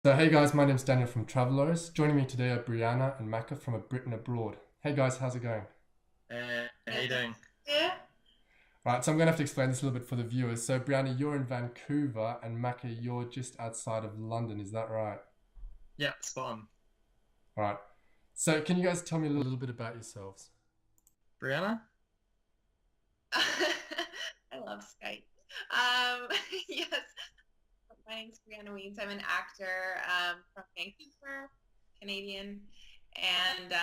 So hey guys, my name's Daniel from Traveloris. Joining me today are Brianna and Maka from A Brit Abroad. Hey guys, how's it going? How you doing? Yeah. Right, so I'm gonna have to explain this a little bit for the viewers. So Brianna, you're in Vancouver and Maka, you're just outside of London, is that right? Yeah, spot on. Alright. So can you guys tell me a little bit about yourselves? Brianna? I love Skype. Um, yes, my name's Brianna Weens. I'm an actor from Vancouver, Canadian, and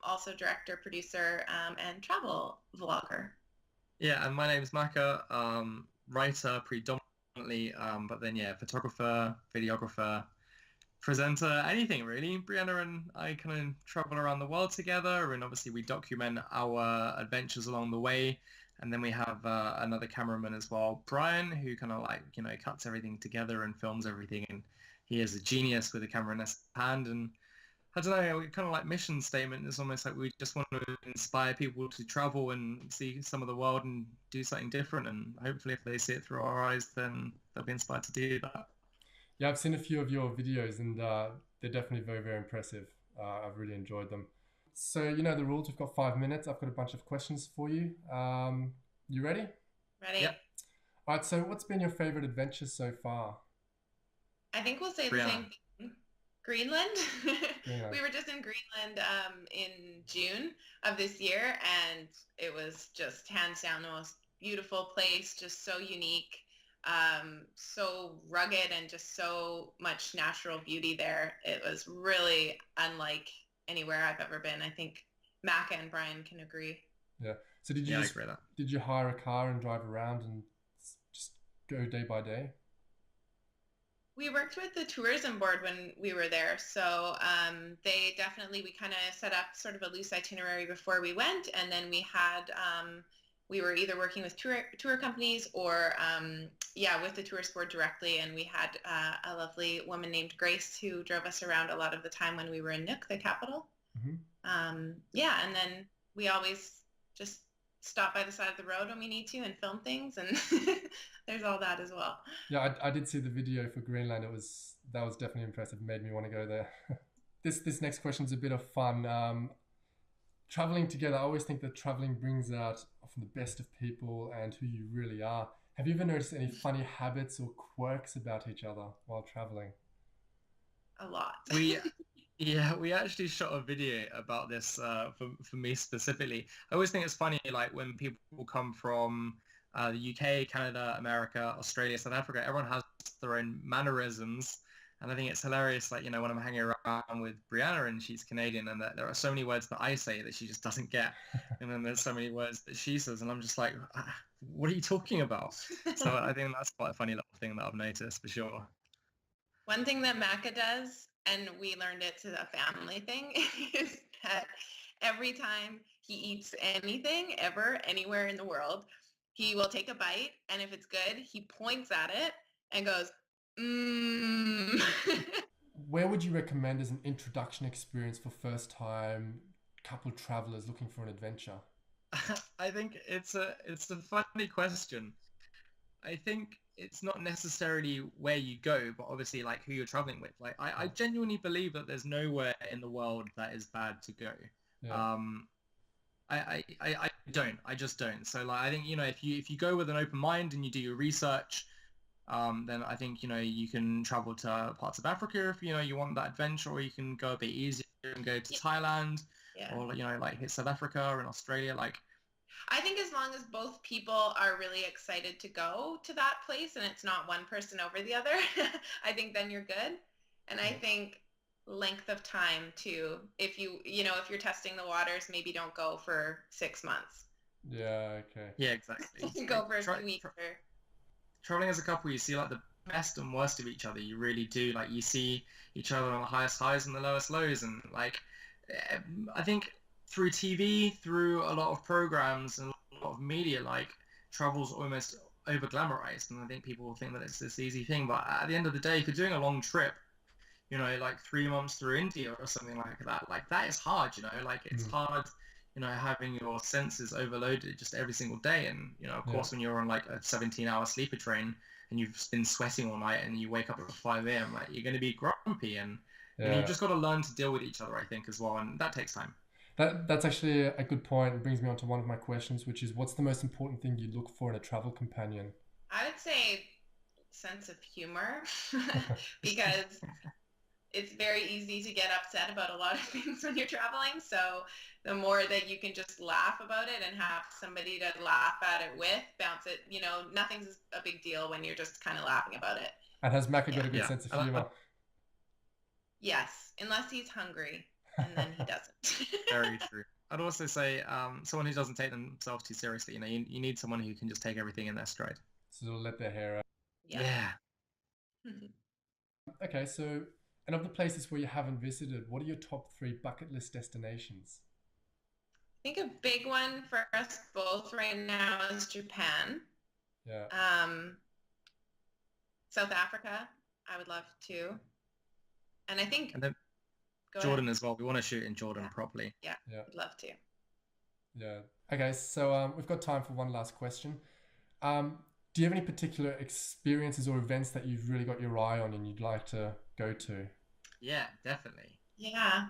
also director, producer, and travel vlogger. Yeah, and my name's Maka, writer predominantly, but then yeah, photographer, videographer, presenter, anything really. Brianna and I kind of travel around the world together, and obviously we document our adventures along the way. And then we have another cameraman as well, Brian, who kind of like, cuts everything together and films everything. And he is a genius with a camera in his hand. And I don't know, kind of like mission statement is almost like we just want to inspire people to travel and see some of the world and do something different. And hopefully if they see it through our eyes, then they'll be inspired to do that. Yeah, I've seen a few of your videos and they're definitely very, very impressive. I've really enjoyed them. So you know the rules, we've got 5 minutes. I've got a bunch of questions for you. You ready? Ready? Yep, Alright, so what's been your favorite adventure so far? I think we'll say the Brianna. same thing. Greenland. Greenland. We were just in Greenland in June of this year, and it was just hands down the most beautiful place, just so unique, so rugged, and just so much natural beauty there. It was really unlike anywhere I've ever been. I think Maka and Brian can agree. Yeah. So did you Yeah, I just agree with that. did you hire a car and drive around and just go day by day? We worked with the tourism board when we were there, so they definitely we kind of set up sort of a loose itinerary before we went, and then we were either working with tour companies or yeah, with the tourist board directly, and we had a lovely woman named Grace who drove us around a lot of the time when we were in Nuuk, the capital. Hmm. Yeah, and then we always just stop by the side of the road when we need to and film things, and there's all that as well. Yeah, I did see the video for Greenland. That was definitely impressive. Made me want to go there. This next question is a bit of fun. Traveling together, I always think that traveling brings out often the best of people and who you really are. Have you ever noticed any funny habits or quirks about each other while traveling? A lot. We Yeah, we actually shot a video about this for me specifically. I always think it's funny, like when people come from the UK, Canada, America, Australia, South Africa, everyone has their own mannerisms. And I think it's hilarious, like, when I'm hanging around with Brianna and she's Canadian and that there are so many words that I say that she just doesn't get. And then there's so many words that she says and I'm just like, "Ah, what are you talking about?" So I think that's quite a funny little thing that I've noticed for sure. One thing that Macca does, and we learned it to a family thing, is that every time he eats anything ever, anywhere in the world, he will take a bite, and if it's good, he points at it and goes, mmm. Where would you recommend as an introduction experience for first time couple travelers looking for an adventure? I think it's a funny question. I think it's not necessarily where you go, but obviously like who you're traveling with. Like I Yeah, genuinely believe that there's nowhere in the world that is bad to go. yeah, Um, I don't. I just don't. So like I think if you go with an open mind and you do your research, then I think you can travel to parts of Africa if you want that adventure, or you can go a bit easier and go to Yeah. Thailand, Yeah. or like hit South Africa and Australia. Like I think as long as both people are really excited to go to that place and it's not one person over the other, I think then you're good. And I yeah, think length of time too. If you're testing the waters, maybe don't go for 6 months. yeah. Okay. yeah, exactly. Go Like for a few weeks or traveling as a couple, you see like the best and worst of each other. You really do. Like you see each other on the highest highs and the lowest lows, and like I think through TV, through a lot of programs and a lot of media, like travel's almost over glamorized, and I think people think that it's this easy thing. But at the end of the day, if you're doing a long trip, like 3 months through India or something like that is hard. Like it's Mm, hard. Having your senses overloaded just every single day, and of yeah. course, when you're on like a 17-hour sleeper train, and you've been sweating all night and you wake up at 5 a.m., like you're going to be grumpy, and Yeah. you've just got to learn to deal with each other, I think, as well, and that takes time. That's actually a good point. It brings me on to one of my questions, which is what's the most important thing you look for in a travel companion? I would say sense of humor because it's very easy to get upset about a lot of things when you're traveling. So the more that you can just laugh about it and have somebody to laugh at it with, bounce it, nothing's a big deal when you're just kind of laughing about it. And has Maka got Yeah. a good sense of humor? Yes, unless he's hungry, and then he doesn't. Very true. I'd also say someone who doesn't take themselves too seriously. You need someone who can just take everything in their stride. So they'll let their hair out. Yeah. Okay, so, and of the places where you haven't visited, what are your top 3 bucket list destinations? I think a big one for us both right now is Japan. Yeah. South Africa, I would love to. And I think... And then Jordan as well. We want to shoot in Jordan properly. Yeah, I'd love to. Yeah. Okay, so we've got time for one last question. Do you have any particular experiences or events that you've really got your eye on and you'd like to go to? Yeah, definitely. Yeah.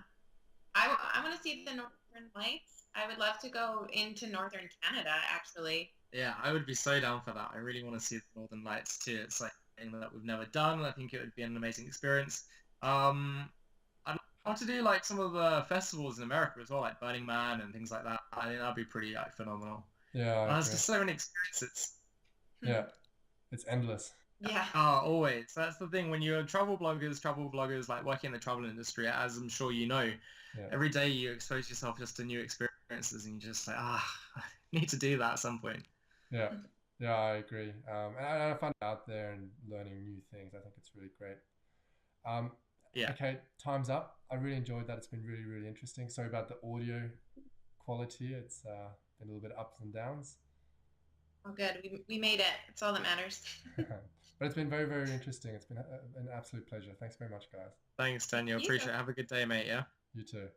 I want to see the Northern Lights. I would love to go into Northern Canada, actually. Yeah, I would be so down for that. I really want to see the Northern Lights too. It's like something that we've never done. I think it would be an amazing experience. I'd love to do like some of the festivals in America as well, like Burning Man and things like that. I think that'd be pretty phenomenal. Yeah. There's just so many experiences. Yeah, it's endless. Yeah. Oh, always. That's the thing. When you're travel bloggers like working in the travel industry, as I'm sure you know, every day you expose yourself just to new experiences, and you just like, I need to do that at some point. Yeah, I agree. And I find out there and learning new things. I think it's really great. Yeah. Okay, time's up. I really enjoyed that. It's been really, really interesting. Sorry about the audio quality. It's been a little bit ups and downs. Oh, good. We made it. It's all that matters. But it's been very, very interesting. It's been an absolute pleasure. Thanks very much, guys. Thanks, Daniel. Appreciate it. Have a good day, mate. Yeah. You too.